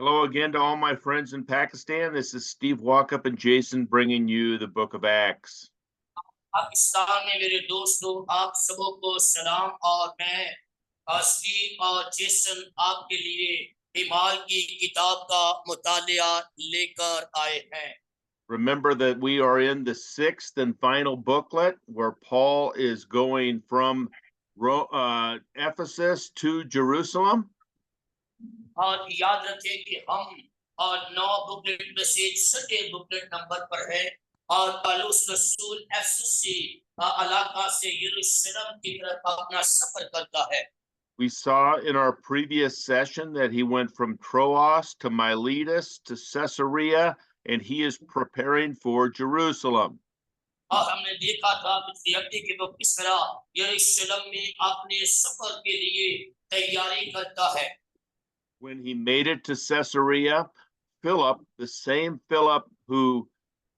Hello again to all my friends in Pakistan. This is Steve Walkup and Jason bringing you the book of Acts. Pakistan में मेरे दोस्तों आप सबों को सलाम और मैं स्टीव और जेसन आपके लिए हिमाल की किताब का मुतालिया लेकर आए हैं। Remember that we are in the sixth and final booklet where Paul is going from Ephesus to Jerusalem. और याद रखें कि हम और 9 बुकलेट में से छठे बुकलेट नंबर पर है और पौलुस रसूल एफेसस से इलाका से यरूशलेम की तरफ अपना सफर करता है। We saw in our previous session that he went from Troas to Miletus to Caesarea, and he is preparing for Jerusalem. और हमने देखा था पिछले हफ्ते कि वो किस तरह यरूशलेम में अपने सफर के लिए तैयारी करता है। When he made it to Caesarea, Philip, the same Philip who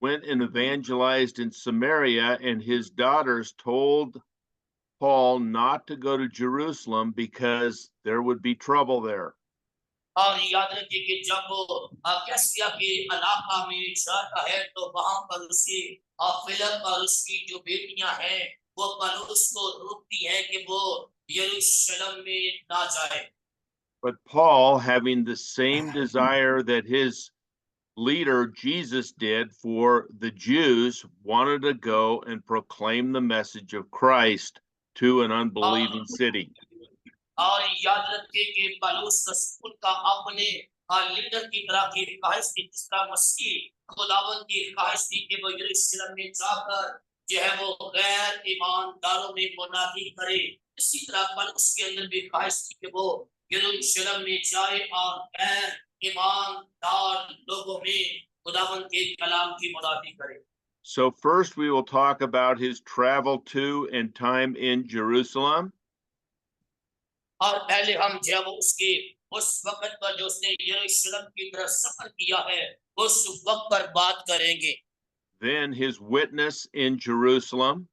went and evangelized in Samaria, and his daughters told Paul not to go to Jerusalem because there would be trouble there. और याद रखिए कि जब वो कैसरिया के इलाका में जाता है तो वहां पर उसे फिलिप और उसकी जो बेटियां हैं वो पौलुस को रोकती हैं कि वो यरूशलेम में ना जाए। But Paul, having the same desire that his leader Jesus did for the Jews, wanted to go and proclaim the message of Christ to an unbelieving city. और याद रखिए कि पौलुस रसूल का अपने लीडर की तरह की ख्वाहिश थी जिसका मसीह खुदावंद की ख्वाहिश थी कि वो यरूशलेम में जाकर जो है वो गैर ईमानदारों में मुनादी करे। इसी तरह पौलुस के अंदर भी ख्वाहिश थी कि वो यरूशलेम में जाए और गैर ईमानदार लोगों में खुदावंद के कलाम की मुनादी करे। So first we will talk about his travel to and time in Jerusalem. और पहले हम जब उसके उस वक्त पर जो उसने यरूशलेम की तरफ सफर किया है उस वक्त पर बात करेंगे। Then his witness in Jerusalem.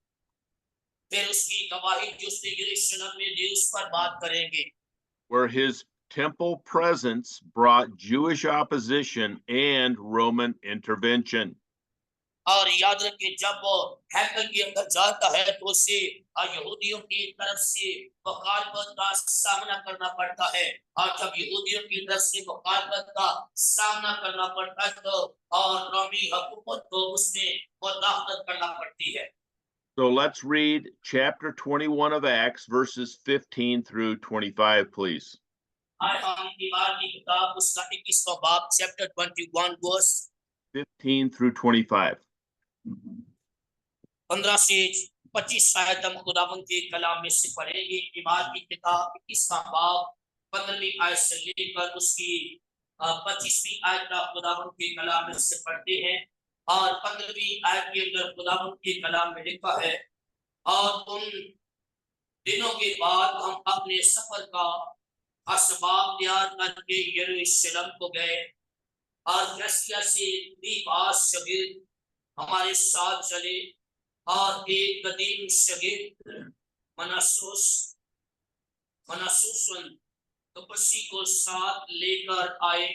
फिर उसकी गवाही जो उसने यरूशलेम में दी उस पर बात करेंगे। Where his temple presence brought Jewish opposition and Roman intervention. और याद रखिए जब वो हैकल के अंदर जाता है तो उसे यहूदियों की तरफ से मुखालफत का सामना करना पड़ता है और जब यहूदियों की तरफ से मुखालफत का सामना करना पड़ता है तो और रोमी हुकूमत को उसमें मुदाखलत करना पड़ती है। So let's read chapter 21 of Acts, verses 15 through 25, please. आज हम ईमान की किताब उसका 21वां बाब चैप्टर 21 वर्स 15 through 25. 15 से 25 आयत हम खुदावंद के कलाम में से पढ़ेंगे। ईमान की किताब 21वां बाब 15वीं आयत से लेकर उसकी 25वीं आयत का खुदावंद के कलाम में से पढ़ते हैं और 15वीं आयत के अंदर खुदावंद के कलाम में लिखा है और उन दिनों के बाद हम अपने सफर का असबाब तैयार करके यरूशलेम को गए और कैसरिया से 20 शागिर्द हमारे साथ चले और एक कदीम शागिर्द मनासूसन तपस्वी को साथ लेकर आए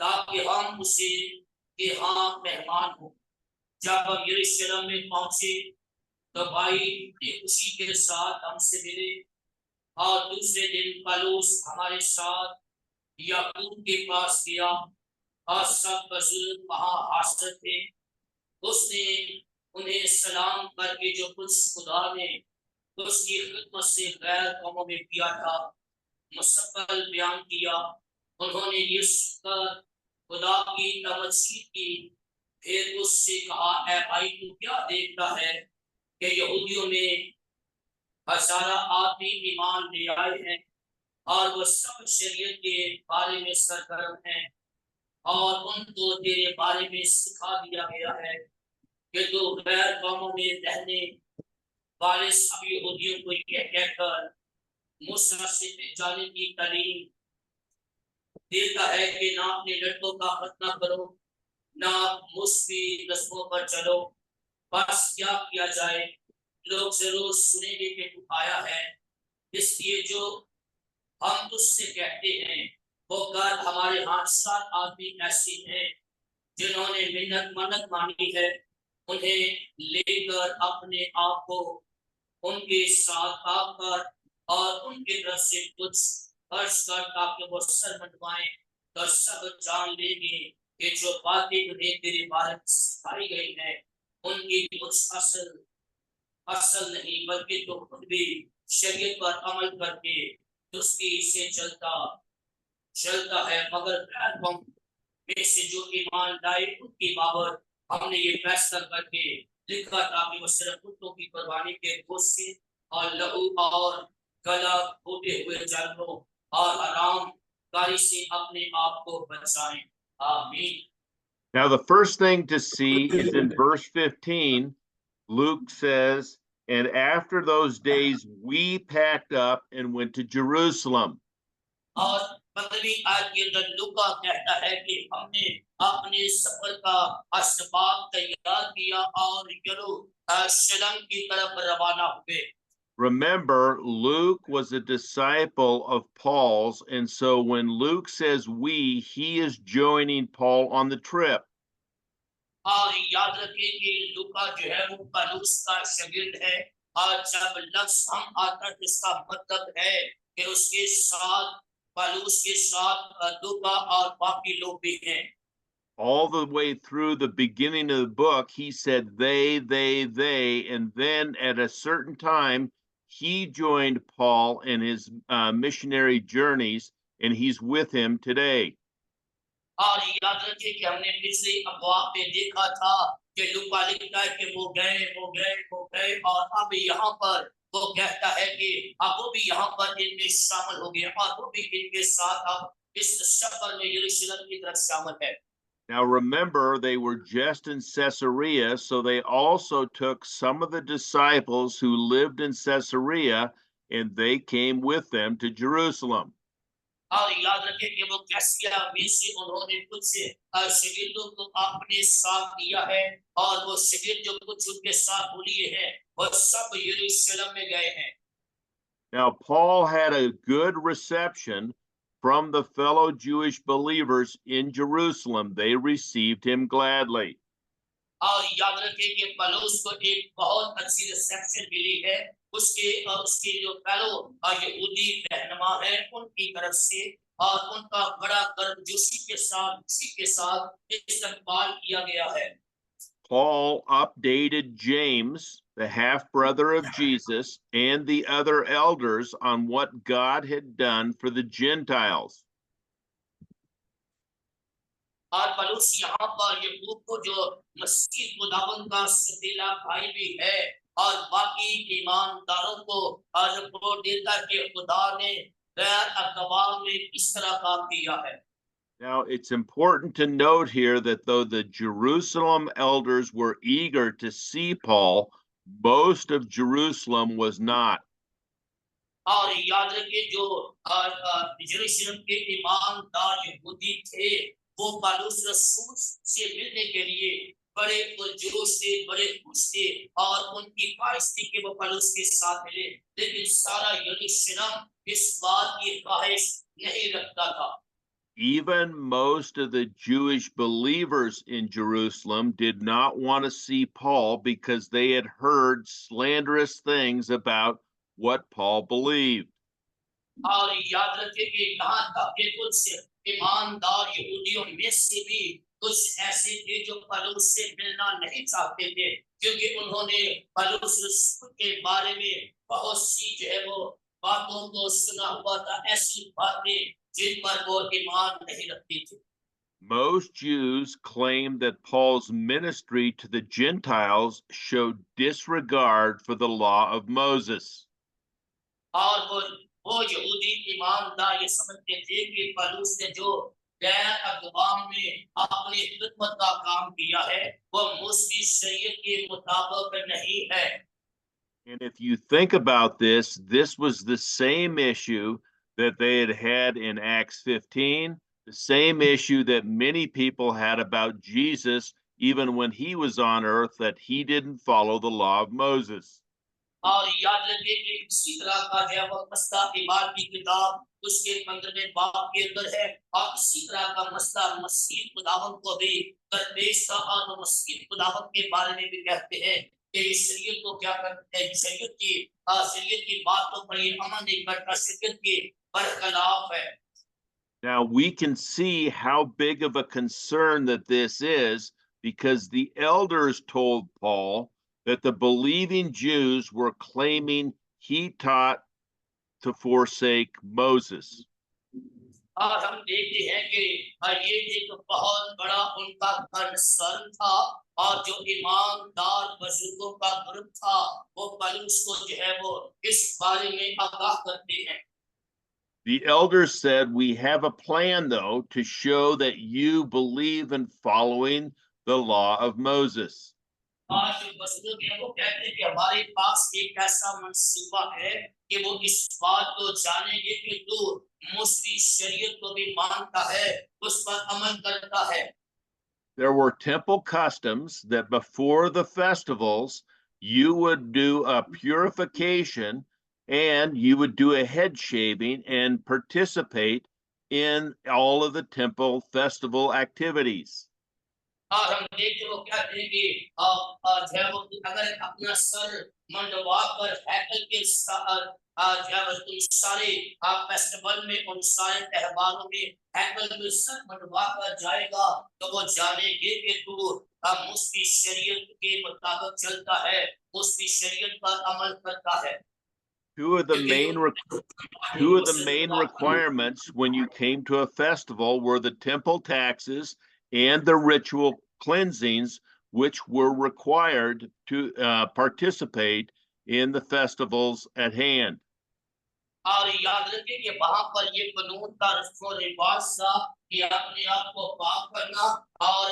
ताकि हम उसे के यहाँ मेहमान हो। जब हम यरूशलेम में पहुंचे तो भाई खुशी के साथ हमसे मिले और दूसरे दिन पौलुस हमारे साथ याकूब के पास गया और सब बुजुर्ग वहां हाजिर थे। उसने उन्हें सलाम करके जो कुछ खुदा ने उसकी खिदमत से गैर कौमों में किया था मुस्तकबिल बयान किया। उन्होंने ये सुनकर खुदा की तवज्जो की। फिर उससे कहा ऐ भाई तू क्या देखता है कि यहूदियों में हजारा आदमी ईमान ले आए हैं और वो सब शरीयत के बारे में सरगर्म हैं और उनको तेरे बारे में सिखा दिया गया है कि तो गैर कौमों में रहने वाले सभी यहूदियों को यह कहकर मूसा से जाने की तालीम देता है कि ना अपने लड़कों का खतना करो ना मुस्फी रस्मों पर चलो। बस क्या किया जाए लोग जरूर सुनेंगे कि तू आया है इसलिए जो हम तुझसे कहते हैं होकर हमारे हाथ 7 आदमी ऐसे हैं जिन्होंने मिन्नत मन्नत मांगी है, उन्हें लेकर अपने आप को उनके साथ आकर और उनकी तरफ से कुछ खर्च कर ताकि वो सर मनवाएं, तो सब जान लेंगे कि जो बातें उन्हें तेरे बारे में सिखाई गई है उनकी कुछ असल नहीं, बल्कि तो खुद भी शरीयत पर अमल करके उसकी से चलता है। मगर हम में से जो ईमान लाए उनकी बाबत हमने ये फैसला करके लिखा था कि वो सिर्फ कुत्तों की कुर्बानी के गोश्त से और लहू और गला होते हुए जानवरों और हराम कारी से अपने आप को बचाएं। आमीन। Now, the first thing to see is in verse 15, Luke says, and after those days, we packed up and went to Jerusalem. और 15वीं आयत के अंदर लूका कहता है कि हमने अपने सफर का असबाब तैयार किया और यरूशलेम की तरफ रवाना हुए। Remember, Luke was a disciple of Paul's, and so when Luke says we, he is joining Paul on the trip. और याद रखिए कि लूका जो है वो पौलुस का शागिर्द है और जब लफ्ज हम आता है इसका मतलब है कि उसके साथ पौलुस के साथ लूका और बाकी लोग भी हैं। All the way through the beginning of the book, he said they, and then at a certain time, he joined Paul in his missionary journeys, and he's with him today. और याद रखिए कि हमने पिछले अबवाब में देखा था कि लूका लिखता है कि वो गए और अब यहाँ पर वो कहता है कि अब वो भी यहाँ पर इनमें शामिल हो गए और वो भी इनके साथ अब इस सफर में यरूशलेम की तरफ शामिल है। Now remember, they were just in Caesarea, so they also took some of the disciples who lived in Caesarea, and they came with them to Jerusalem. और याद रखें कि वो कैसिया में से उन्होंने कुछ शिगिर्दों को अपने साथ लिया है और वो शिगिर्द जो कुछ उनके साथ लिए हैं वो सब यरूशलेम में गए हैं। Now, Paul had a good reception from the fellow Jewish believers in Jerusalem. They received him gladly. और याद रखें कि पौलुस को एक बहुत अच्छी रिसेप्शन मिली है उसके जो फेलो और यहूदी रहनुमा है उनकी तरफ से और उनका बड़ा गर्मजोशी के साथ इस्तेमाल किया गया है। Paul updated James, the half brother of Jesus, and the other elders on what God had done for the Gentiles. और पौलुस यहाँ पर यहूद को जो मसीह खुदावंद का सतीला भाई भी है और बाकी ईमानदारों को रिपोर्ट देता है कि खुदा ने गैर अकवाम में इस तरह काम किया है। Now, it's important to note here that though the Jerusalem elders were eager to see Paul, most of Jerusalem was not. और याद रखिए जो यरूशलेम के ईमानदार यहूदी थे वो पौलुस रसूल से मिलने के लिए बड़े पुरजोश थे, बड़े खुश थे और उनकी ख्वाहिश थी कि वो पौलुस के साथ मिले, लेकिन सारा यरूशलेम इस बात की ख्वाहिश नहीं रखता था। Even most of the Jewish believers in Jerusalem did not want to see Paul because they had heard slanderous things about what Paul believed. और याद रखिए कि यहाँ तक कि कुछ ईमानदार यहूदियों में से भी कुछ ऐसे थे जो पौलुस से मिलना नहीं चाहते थे क्योंकि उन्होंने पौलुस के बारे में बहुत सी जो है वो बातों को सुना हुआ था, ऐसी बातें जिन पर वो ईमान नहीं रखती थी। Most Jews claimed that Paul's ministry to the Gentiles showed disregard for the law of Moses. और वो यहूदी ईमानदार ये समझते थे कि पौलुस ने जो गैर अक़वाम में अपनी खिदमत का काम किया है वो मूसा शरीयत के मुताबिक नहीं है। And if you think about this, this was the same issue that they had in Acts 15, the same issue that many people had about Jesus, even when he was on earth, that he didn't follow the law of Moses. और याद रखिए कि इसी तरह का जो है वो मसला ईमान की किताब उसके 15वें बाब के अंदर है और इसी तरह का मसला मसीह खुदावंद को भी दरपेश था और वो मसीह खुदावंद के बारे में भी कहते हैं कि ये शरीयत को क्या करते हैं, शरीयत की बात तो पर ये अमल नहीं करता, शरीयत के बरखलाफ है। Now we can see how big of a concern that this is because the elders told Paul that the believing Jews were claiming he taught to forsake Moses. और हम देखते हैं कि ये एक बहुत बड़ा उनका कंसर्न था और जो ईमानदार बुजुर्गों का ग्रुप था वो पौलुस को जो है वो इस बारे में आगाह करते हैं। The elders said, we have a plan, though, to show that you believe in following the law of Moses. आज जो बुजुर्ग हैं वो कहते हैं कि हमारे पास एक ऐसा मंसूबा है कि वो इस बात को जानेंगे कि तू मूसा शरीयत को भी मानता है, उस पर अमल करता है। There were temple customs that before the festivals, you would do a purification and you would do a head shaving and participate in all of the temple festival activities. और हम देखते वो क्या करेंगे, जब वो अगर अपना सर मंडवा कर हैकल के जब तुम सारे फेस्टिवल में उन सारे त्योहारों में हैकल में सर मंडवा कर जाएगा तो वो जानेंगे कि तू मूसा शरीयत के मुताबिक चलता है, मूसा शरीयत पर अमल करता है। Two of the main requirements when you came to a festival were the temple taxes and the ritual cleansings, which were required to participate in the festivals at hand. और याद रखिए कि वहां पर ये कानून का रस्म रिवाज था कि अपने आप को पाक करना और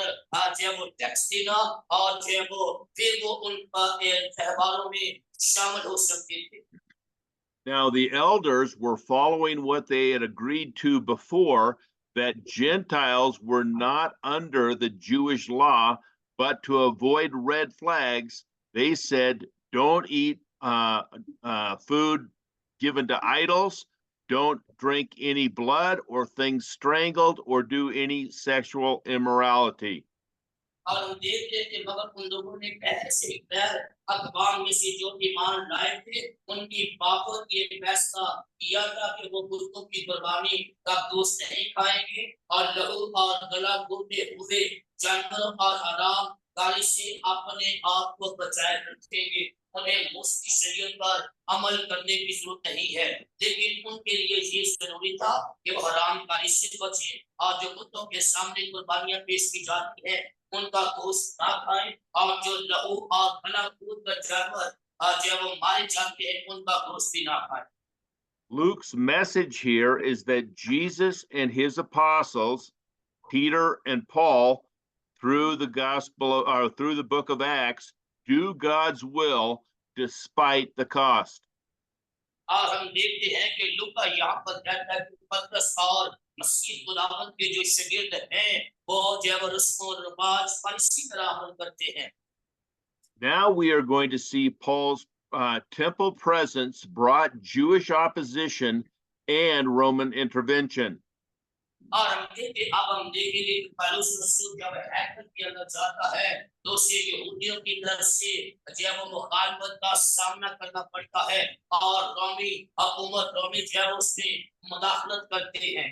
जब वो टैक्स देना और जब वो फिर वो उन त्योहारों में शामिल हो सकते थे। Now, the elders were following what they had agreed to before, that Gentiles were not under the Jewish law, but to avoid red flags, they said, don't eat food given to idols, don't drink any blood or things strangled, or do any sexual immorality. और हम देखते थे मगर उन लोगों ने ऐसे गैर अखबार में से जो ईमान लाए थे उनकी बातों की फैसला किया था कि वो बुतों की कुर्बानी का गोश्त नहीं खाएंगे और लहू और गला घोटे हुए जानवरों और हराम गाली से अपने आप को बचाए रखेंगे। उन्हें मूसा शरीयत पर अमल करने की जरूरत नहीं है, लेकिन उनके लिए ये जरूरी था कि वो हराम गाली से बचे और जो बुतों के सामने कुर्बानियां पेश की जाती है उनका गोश्त ना खाएं और जो लहू और गला कूद कर जानवर जब वो मारे जाते हैं उनका गोश्त भी ना खाएं। Luke's message here is that Jesus and his apostles, Peter and Paul, through the gospel or through the book of Acts, do God's will despite the cost. और हम देखते हैं कि लूका यहाँ पर कहता है कि पतरस और मसीह खुदावंद के जो शागिर्द हैं वो जब रस्म और रिवाज पर इसी तरह अमल करते हैं। Now we are going to see Paul's temple presence brought Jewish opposition and Roman intervention. और हम देखेंगे अब हम देखेंगे कि पौलुस रसूल जब हैकल के अंदर जाता है तो उसे यहूदियों की तरफ से जब वो मुखालफत का सामना करना पड़ता है और रोमी हुकूमत रोमी जब उसमें मुदाखलत करते हैं।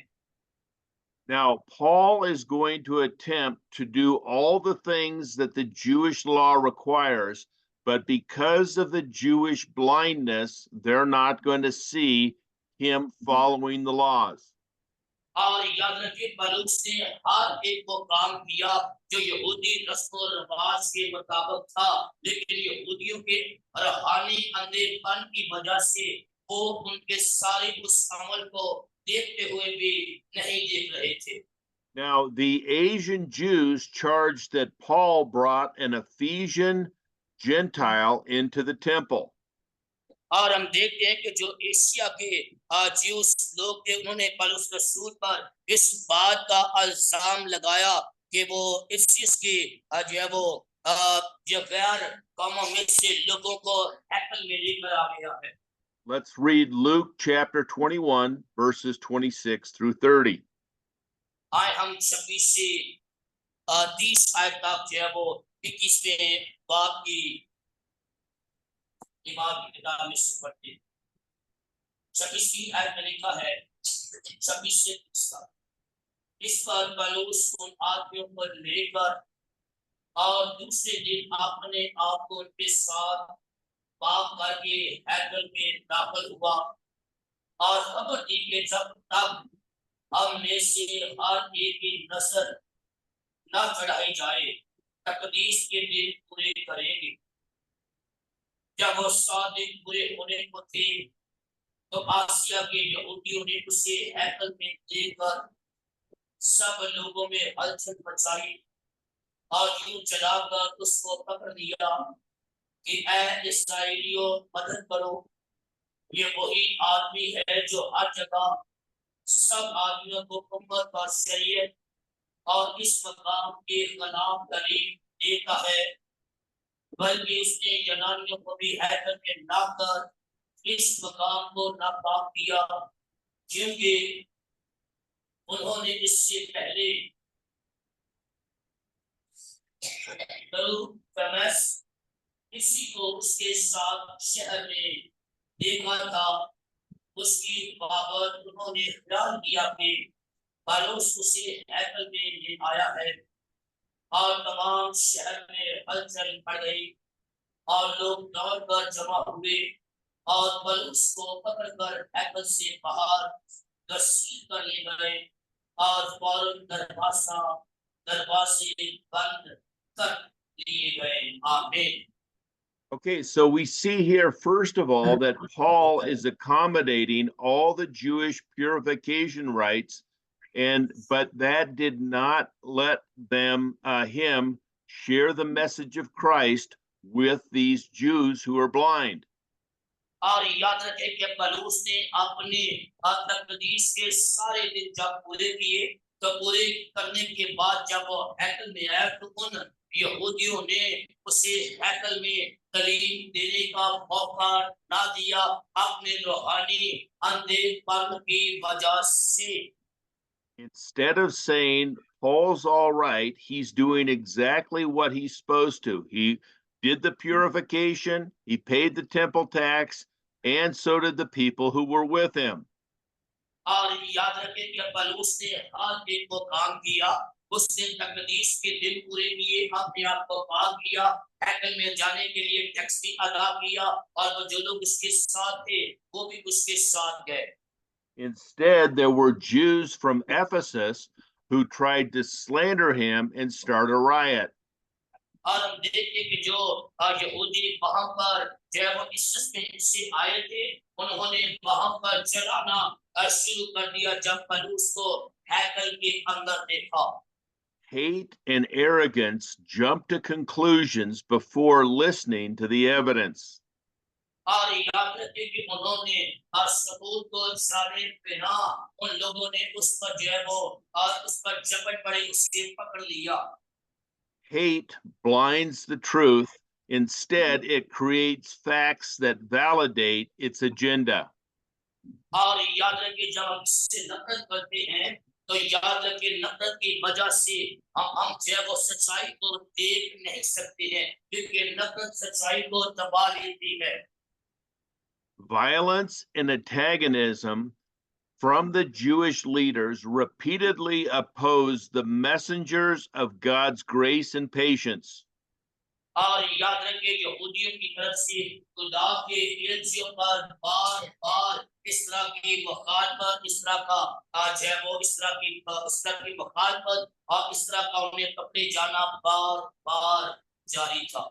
Now, Paul is going to attempt to do all the things that the Jewish law requires, but because of the Jewish blindness, they're not going to see him following the laws. और याद रखिए पौलुस ने हर एक वो काम किया जो यहूदी रस्म और रिवाज के मुताबिक था, लेकिन यहूदियों के रूहानी अंधेपन की वजह से वो उनके सारे उस अमल को देखते हुए भी नहीं देख रहे थे। Now, the Asian Jews charged that Paul brought an Ephesian Gentile into the temple. और हम देखते हैं कि जो एशिया के ज्यूस लोग थे उन्होंने पौलुस रसूल पर इस बात का इल्जाम लगाया कि वो इफ्सिस के जो है वो जो गैर कौमों में से लोगों को हैकल में लेकर आ गया है। Let's read Luke chapter 21, verses 26 through 30. आए हम 26 से 30 आयत तक जो है वो 21वें बाब की इमाम की किताब में से पढ़ते हैं। 26वीं आयत में लिखा है 26 से 30 तक। इस पर पौलुस उन आदमियों पर लेकर और दूसरे दिन अपने आप को उनके साथ पाप करके हैकल में दाखिल हुआ और खबर दी कि जब तक हम में से हर एक की नस्ल न चढ़ाई जाए तकदीस के दिन पूरे करेंगे। जब वो 100 दिन पूरे होने को थे तो आसिया के यहूदियों ने उसे हैकल में लेकर सब लोगों में हलचल मचाई और यूं चलाकर उसको पकड़ लिया कि ऐ इस्राएलियों मदद करो। ये वही आदमी है जो हर जगह सब आदमियों को उम्र पर शरीयत और इस मकाम के खिलाफ दलील देता है, बल्कि उसने यूनानियों को भी हैकल में लाकर इस मकाम को नापाक किया, क्योंकि उन्होंने इससे पहले किसी को उसके साथ शहर में देखा था। उसकी बाबत उन्होंने ख्याल किया कि पौलुस उसे हैकल में ले आया है और तमाम शहर में हलचल पड़ गई और लोग दौड़ कर जमा हुए और पौलुस को पकड़कर हैकल से बाहर घसीट कर ले गए और फौरन दरवाजे बंद कर लिए गए। आमीन। Okay, so we see here, first of all, that Paul is accommodating all the Jewish purification rites, but that did not let him share the message of Christ with these Jews who are blind. और याद रखें कि पौलुस ने अपने तकदीस के सारे दिन जब पूरे किए तो पूरे करने के बाद जब वो हैकल में आया तो उन यहूदियों ने उसे हैकल में तालीम देने का मौका ना दिया अपने रूहानी अंधेपन की वजह से। Instead of saying, Paul's all right, he's doing exactly what he's supposed to. He did the purification, he paid the temple tax, and so did the people who were with him. और याद रखें कि पौलुस ने हर एक को काम किया, उसने तकदीस के दिन पूरे किए, अपने आप को पाक किया, हैकल में जाने के लिए टैक्स भी अदा किया और वो जो लोग उसके साथ थे वो भी उसके साथ गए। Instead, there were Jews from Ephesus who tried to slander him and start a riot. और हम देखते कि जो यहूदी वहां पर जब वो इस्सस में से आए थे उन्होंने वहां पर चलाना शुरू कर दिया जब पौलुस को हैकल के अंदर देखा। Hate and arrogance jump to conclusions before listening to the evidence. और याद रखें कि उन्होंने सबूत को जाने बिना उन लोगों ने उस पर जो है वो और उस पर झपट पड़ी उसे पकड़ लिया। Hate blinds the truth. Instead, it creates facts that validate its agenda. और याद रखिए जब हम इससे नफरत करते हैं तो याद रखिए नफरत की वजह से हम जो है वो सच्चाई को देख नहीं सकते हैं क्योंकि नफरत सच्चाई को दबा लेती है। Violence and antagonism from the Jewish leaders repeatedly opposed the messengers of God's grace and patience. और याद रखिए यहूदियों की तरफ से खुदा के एजेंसियों पर बार-बार इस तरह की मुखालफत इस तरह का आज है वो इस तरह की मुखालफत और इस तरह का उन्हें पकड़े जाना बार-बार जारी था।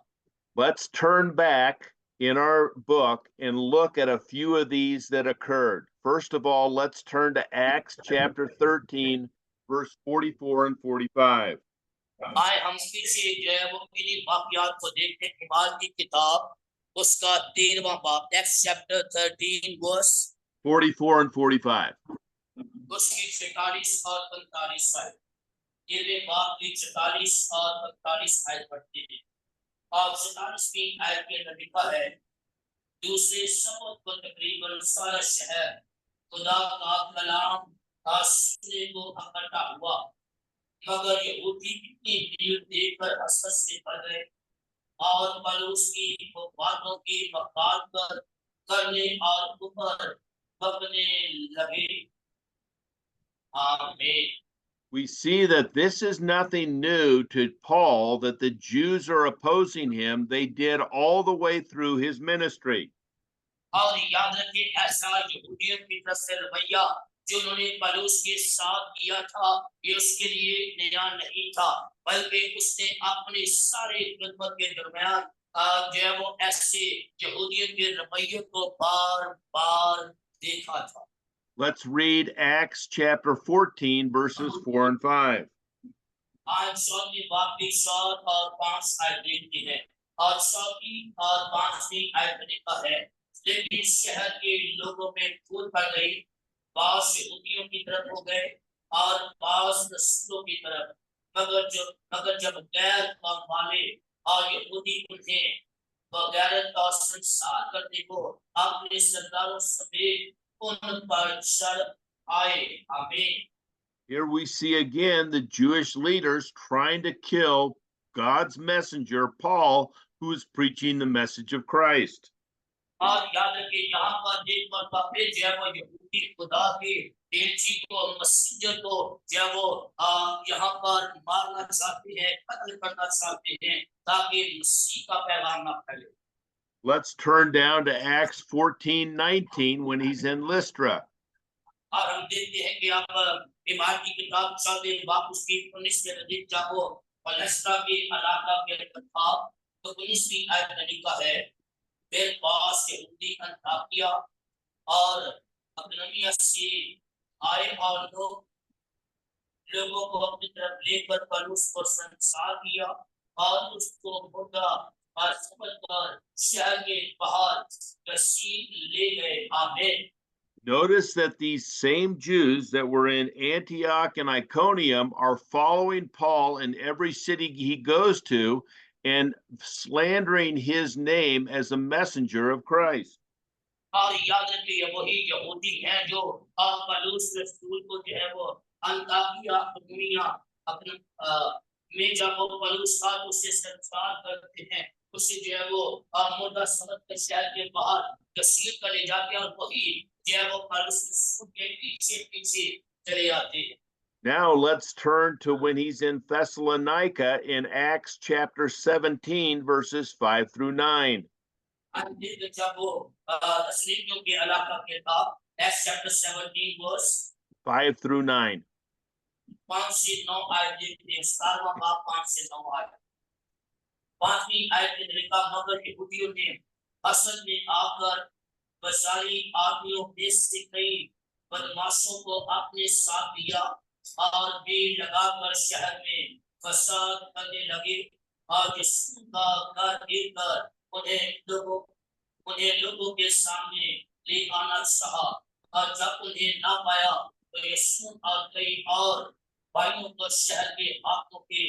Let's turn back in our book and look at a few of these that occurred. First of all, let's turn to Acts chapter 13, verse 44 and 45. आए हम पीछे जो है वो इन्हीं वाकयात को देखते हैं इमाल की किताब उसका 13वां बाब Acts chapter 13 verse 44 and 45. उसकी 46 और 45 आयत। ये बाब की 46 और 45 आयत पढ़ते हैं। और 47वीं आयत के अंदर लिखा है, दूसरे शब्द को तकरीबन सारा शहर खुदा का कलाम का सुनने को इकट्ठा हुआ, मगर यहूदी इतनी भीड़ देखकर हसरत से भर गए और पलूस की बातों की वकालत करने और ऊपर बकने लगे। आमीन। We see that this is nothing new to Paul, that the Jews are opposing him. They did all the way through his ministry. और याद रखिए, ऐसा यहूदियों की तरफ से रवैया जो उन्होंने पलूस के साथ किया था, ये उसके लिए नया नहीं था, बल्कि उसने अपने सारे खिदमत के दरमियान जो है वो ऐसे यहूदियों के रवैये को बार बार देखा था। Let's read Acts chapter 14, verses 4 and 5. आज 7वीं बाब की 7 और 5 आयत लिखी है, और 7वीं और 5वीं आयत लिखा है, लेकिन शहर के लोगों में फूट पड़ गई, बास यहूदियों की तरफ हो गए और बास नस्लों की तरफ, मगर जब गैर कौम वाले और यहूदी उन्हें बगैरत और संसार करने को अपने सरदारों समेत उन पर चढ़ आए। आमीन। Here we see again the Jewish leaders trying to kill God's messenger, Paul, who is preaching the message of Christ. और याद रखिए, यहाँ पर एक मरतबा फिर जो है वो यहूदी खुदा के तेजी को, मसीह को जो है वो यहाँ पर मारना चाहते हैं, कत्ल करना चाहते हैं, ताकि मसीह का पैगाम ना फैले। Let's turn down to Acts 14:19 when he's in Lystra. और हम देखते हैं कि आप ईमान की किताब 4 बाब उसकी 19 के नजदीक जाओ, और लस्त्रा के इलाका के अंदर था, तो 19वीं आयत में लिखा है, फिर पास यहूदी अंताकिया और अकननिया से आए और लोगों को अपनी तरफ लेकर पलूस को संसार किया और उसको मुर्दा और समझकर शहर के बाहर घसीट ले गए। आमीन। Notice that these same Jews that were in Antioch and Iconium are following Paul in every city he goes to and slandering his name as a messenger of Christ. और याद रखिए, वही यहूदी हैं जो पलूस रसूल को जो है वो अंताकिया अकनिया अपने में जब वो पलूस था तो उसे संस्कार करते हैं, उसे जो है वो मुर्दा समझ कर शहर के बाहर घसीट कर ले जाते हैं, और वही जो है वो पलूस रसूल के पीछे पीछे चले आते हैं। Now let's turn to when he's in Thessalonica in Acts chapter 17, verses 5 through 9. जब वो तस्लीमियों के इलाका के था, Acts chapter 17 verse 5 through 9. 5 से 9 आयत देखते हैं। 7वां बाब 5 से 9 आयत। 5वीं आयत में लिखा, मगर यहूदियों ने असल में आकर बसारी आदमियों में से कई बदमाशों को अपने साथ लिया और भीड़ लगाकर शहर में फसाद करने लगे, और यीशु का घर घेरकर उन्हें लोगों के सामने ले आना चाहा, और जब उन्हें ना पाया तो यीशु और कई और भाइयों को शहर के हाथों के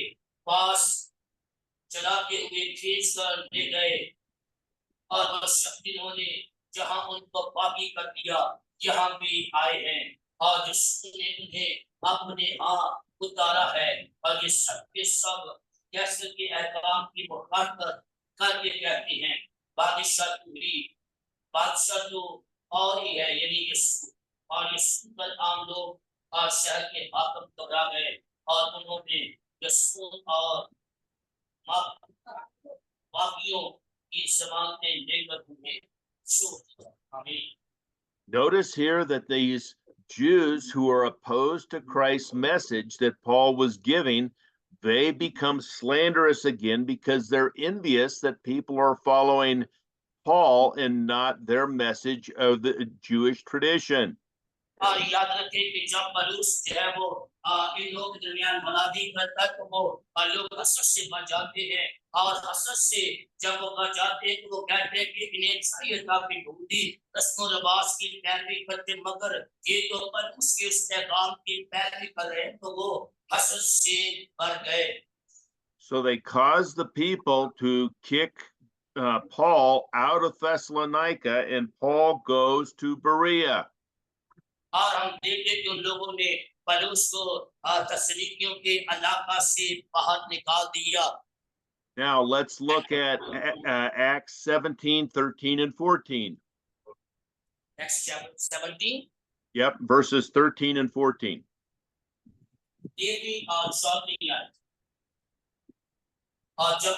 पास चलाते हुए खींच कर ले गए, और वह शक्तियों ने जहां उनको पापी कर दिया, यहाँ भी आए हैं, और यीशु ने उन्हें अपने हाथ उतारा है, और ये सब के सब कैसे के एहकाम की मुखालफत करके कहते हैं, बादशाह तो और ही है, यानी यीशु। और यीशु पर आम लोग और शहर के हाकिम घबरा गए, और उन्होंने यीशु और बाकियों की जमानतें लेकर उन्हें छोड़ दिया। आमीन। Notice here that these Jews who are opposed to Christ's message that Paul was giving, they become slanderous again because they're envious that people are following Paul and not their message of the Jewish tradition. और याद रखें कि जब पलूस जो है वो इन लोगों के दरमियान मनादी करता है, तो वो लोग हसरत से बच जाते हैं, और हसरत से जब वो बच जाते हैं तो वो कहते हैं कि इन्हें शरीयत की यहूदी रस्म रिवाज की पैरवी करते, मगर ये तो पलूस के इस पैगाम की पैरवी कर रहे हैं, तो वो हसरत से भर गए। So they caused the people to kick Paul out of Thessalonica, and Paul goes to Berea. और हम देखते कि उन लोगों ने पौलुस को थिस्सलुनीकियों के इलाका से बाहर निकाल दिया। Now let's look at Acts 17, 13, and 14. Acts chapter 17 Yep, verses 13 and 14. 13 और 14 आयत। और जब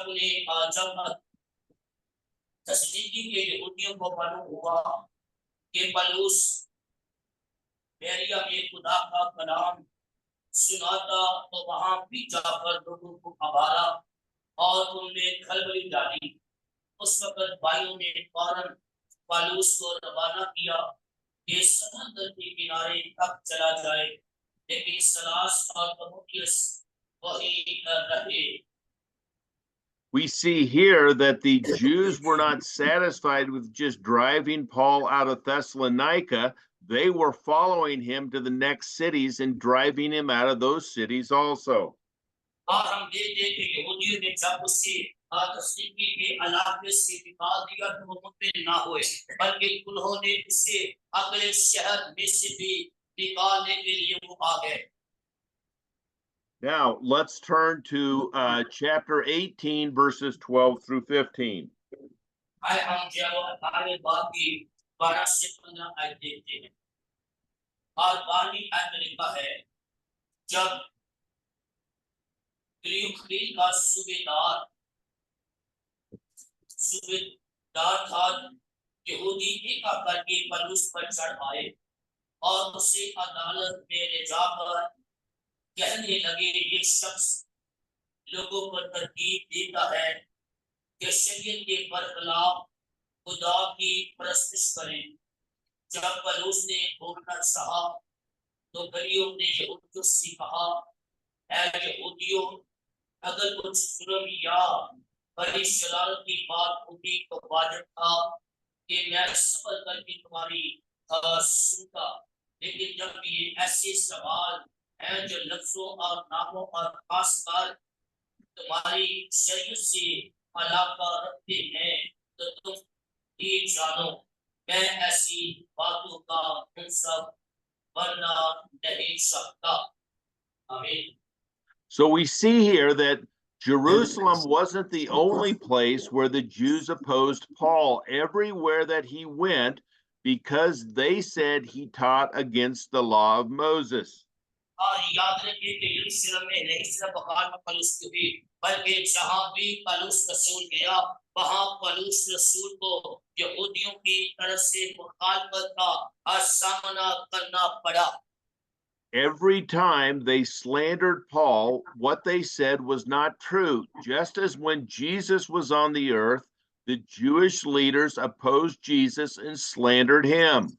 थिस्सलुनीकी के यहूदियों को मालूम हुआ कि पौलुस बेरिया में खुदा का कलाम सुनाता, तो वहां भी जाकर लोगों को खबारा और उनने खलबली डाली। उस वक्त भाइयों ने फौरन पौलुस को रवाना किया कि समुद्र के किनारे तक चला जाए, लेकिन सलास और तीमुथियुस वहीं रहे। We see here that the Jews were not satisfied with just driving Paul out of Thessalonica. They were following him to the next cities and driving him out of those cities also. और हम देखते हैं कि यहूदियों ने जब उससे थिस्सलुनीकी के इलाके से निकाल दिया तो वो मुतमिन ना हुए, बल्कि उन्होंने उसे अगले शहर में से भी निकालने के लिए वो आ गए। Now let's turn to chapter 18, verses 12 through 15. आए हम जब आगे बात की 12 से 15 आयत देखते हैं। और 12वीं आयत में लिखा है, जब क्लियुखील का सूबेदार था, यहूदी एक करके पौलुस पर चढ़ आए और उसे अदालत में ले जाकर कहने लगे, ये शख्स लोगों पर तरकीब देता है कि शरीयत के बरखिलाफ खुदा की परस्तिश करें। जब पौलुस ने बोलना चाहा तो गलियों ने यहूदियों से कहा, ऐ यहूदियों, अगर कुछ जुर्म या बड़ी शरारत की बात होती तो वाजिब था कि मैं सबर करके तुम्हारी सुनता, लेकिन जब ये ऐसे सवाल हैं जो लफ्जों और नामों और खासकर तुम्हारी शरीयत से अलाका रखते हैं, तो तुम ये जानो मैं ऐसी बातों का मुंसब बनना नहीं सकता। आमीन। So we see here that Jerusalem wasn't the only place where the Jews opposed Paul. Everywhere that he went, because they said he taught against the law of Moses. और याद रखिए कि यरूशलेम में नहीं सिर्फ बखार में पौलुस की हुई, बल्कि जहां भी पौलुस रसूल गया, वहां पौलुस रसूल को यहूदियों की तरफ से मुखालफत का सामना करना पड़ा। Every time they slandered Paul, what they said was not true. Just as when Jesus was on the earth, the Jewish leaders opposed Jesus and slandered him.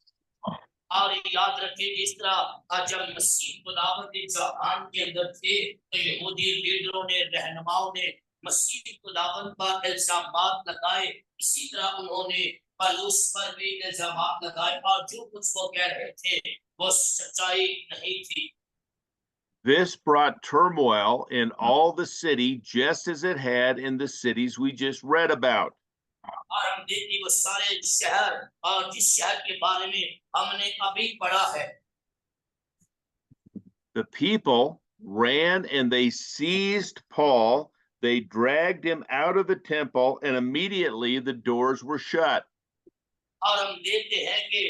और याद रखिए जिस तरह जब मसीह खुदावंद के जहान के अंदर थे, तो यहूदी लीडरों ने, रहनुमाओं ने मसीह खुदावंद पर इल्जामात लगाए, इसी तरह उन्होंने पौलुस पर भी इल्जामात लगाए, और जो कुछ वो कह रहे थे वो सच्चाई नहीं थी। This brought turmoil in all the city, just as it had in the cities we just read about. और हम देखते वो सारे शहर और जिस शहर के बारे में हमने अभी पढ़ा है। The people ran and they seized Paul. They dragged him out of the temple, and immediately the doors were shut. और हम देखते हैं कि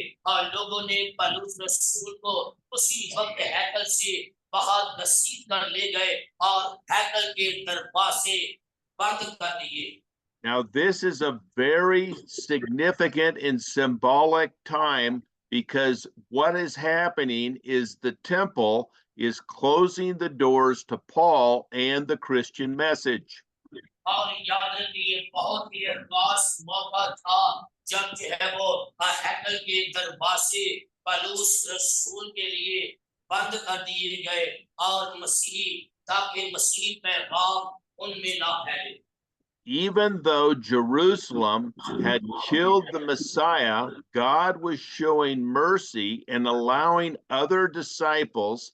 लोगों ने पौलुस रसूल को उसी वक्त हैकल से बाहर घसीट कर ले गए और हैकल के दरवाजे बंद कर दिए। Now, this is a very significant and symbolic time, because what is happening is the temple is closing the doors to Paul and the Christian message. और याद रखिए बहुत ही खास मौका था जब जो है वो हैकल के दरवाजे पौलुस रसूल के लिए बंद कर दिए गए और मसीही, ताकि मसीही पैगाम उनमें ना फैले। Even though Jerusalem had killed the Messiah, God was showing mercy and allowing other disciples,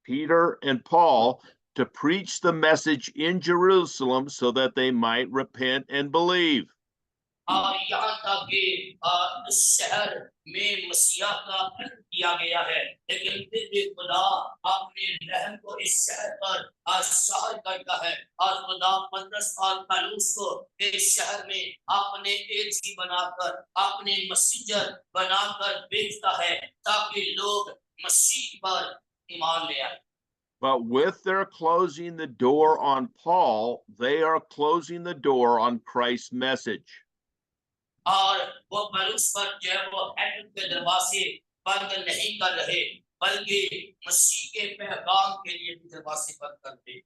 Peter and Paul, to preach the message in Jerusalem so that they might repent and believe. और यहाँ तक कि इस शहर में मसीहा का अर्थ किया गया है, लेकिन फिर भी खुदा अपने रहम को इस शहर पर जाहिर करता है और खुदा पतरस और पौलुस को इस शहर में अपने एजेंट बनाकर, अपने मैसेंजर बनाकर भेजता है ताकि लोग मसीह पर ईमान ले आए। But with their closing the door on Paul, they are closing the door on Christ's message. और वो पौलुस पर जो है वो हेड के दरवाजे बंद नहीं कर रहे, बल्कि मसीह के पैगाम के लिए भी दरवाजे बंद करते।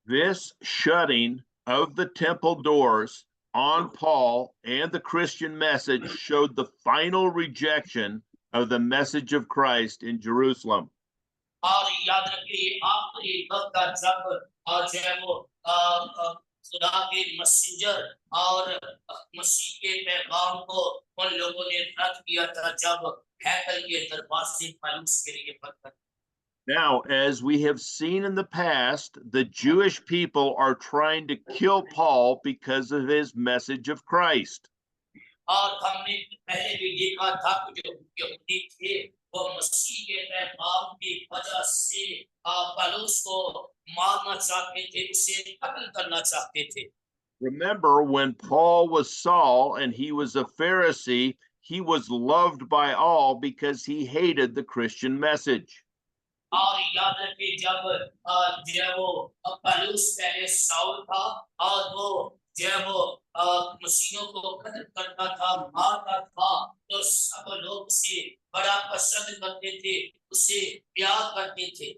This shutting of the temple doors on Paul and the Christian message showed the final rejection of the message of Christ in Jerusalem. और याद रखिए आखिरी वक्त का जब और जो है वो खुदा के मैसेंजर और मसीह के पैगाम को उन लोगों ने रद्द किया था जब हैकल के दरवाजे पौलुस के लिए बंद कर। Now, as we have seen in the past, the Jewish people are trying to kill Paul because of his message of Christ. और हमने पहले भी देखा था कि जो यहूदी थे वो मसीह के पैगाम की वजह से पौलुस को मारना चाहते थे, उसे कत्ल करना चाहते थे। Remember, when Paul was Saul and he was a Pharisee, he was loved by all because he hated the Christian message. और याद रखिए जब जो वो पौलुस पहले शाऊल था और वो जो वो मसीहों को कत्ल करता था, मारता था, तो सब लोग उसे बड़ा पसंद करते थे, उसे प्यार करते थे।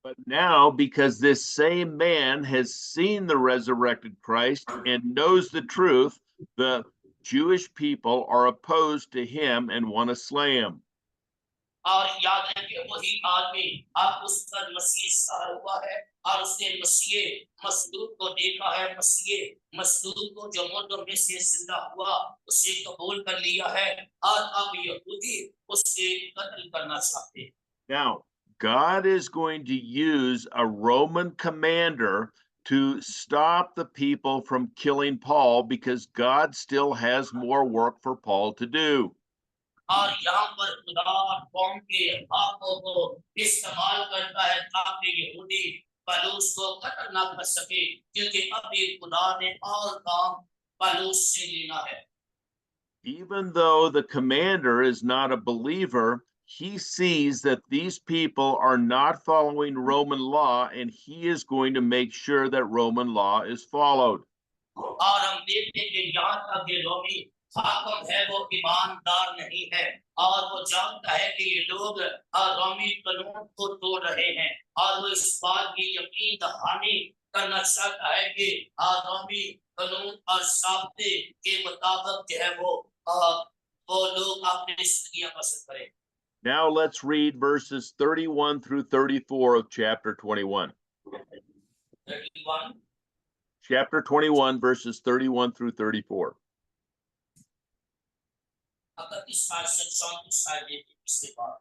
But now, because this same man has seen the resurrected Christ and knows the truth, the Jewish people are opposed to him and want to slay him. और याद रखिए वही आदमी अब उस पर मसीह सवार हुआ है और उसने मसीह मसलूब को देखा है, मसीह मसलूब को जो मुर्दों में से जिंदा हुआ उसे कबूल कर लिया है और अब यहूदी उसे कत्ल करना चाहते हैं। Now, God is going to use a Roman commander to stop the people from killing Paul because God still has more work for Paul to do. और यहाँ पर खुदा कौम के हाथों को इस्तेमाल करता है ताकि यहूदी पौलुस को कत्ल ना कर सके, क्योंकि अभी खुदा ने और काम पौलुस से लेना है। Even though the commander is not a believer, he sees that these people are not following Roman law, and he is going to make sure that Roman law is followed. और हम देखते हैं कि यहाँ तक ये रोमी हाकिम है वो ईमानदार नहीं है और वो जानता है कि ये लोग रोमी कानून को तोड़ रहे हैं और वो इस बात की यकीन दहानी करना चाहता है कि रोमी कानून और साब्ते के मुताबिक जो है वो लोग अपनी जिंदगियां बसर करें। Now let's read verses 31 through 34 of chapter 21. 31 Chapter 21, verses 31 through 34. अगर इस साल से 34 साल इसके बाद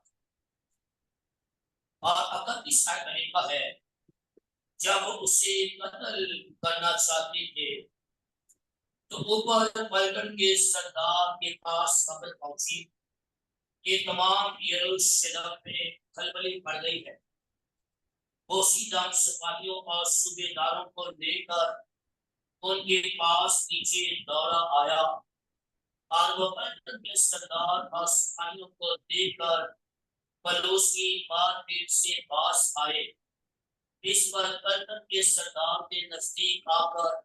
और अगर इस साल का लिखा है जब उसे कत्ल करना चाहते थे तो ऊपर पलटन के सरदार के पास खबर पहुंची कि तमाम यरूशलेम में खलबली पड़ गई है। वो सीधा सिपाहियों और सूबेदारों को लेकर उनके पास नीचे दौड़ा आया और वो पलटन के सरदार और सिपाहियों को देखकर पौलुस की बातचीत से पास आए। इस पर पलटन के सरदार के नजदीक आकर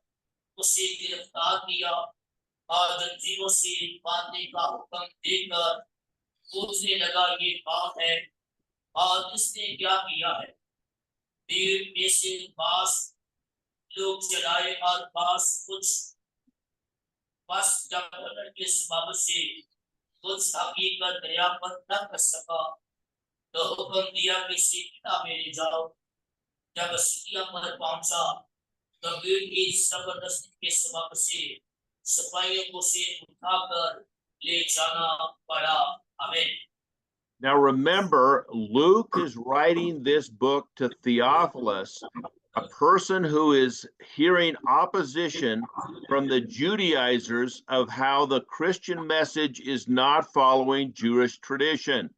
उसे गिरफ्तार किया और जंजीरों से बांधने का हुक्म देकर पूछने लगा ये कौन है और इसने क्या किया है। भीड़ में से पास लोग चलाए और बस जब के सबब से कुछ हकीकत दरियाफ्त न कर सका तो हुक्म दिया कि सीधा में ले जाओ। जब सीधा पर पहुंचा तो भीड़ की जबरदस्ती के सबब से सिपाहियों को से उठाकर ले जाना पड़ा। आमीन। Now remember, Luke is writing this book to Theophilus, a person who is hearing opposition from the Judaizers of how the Christian message is not following Jewish tradition.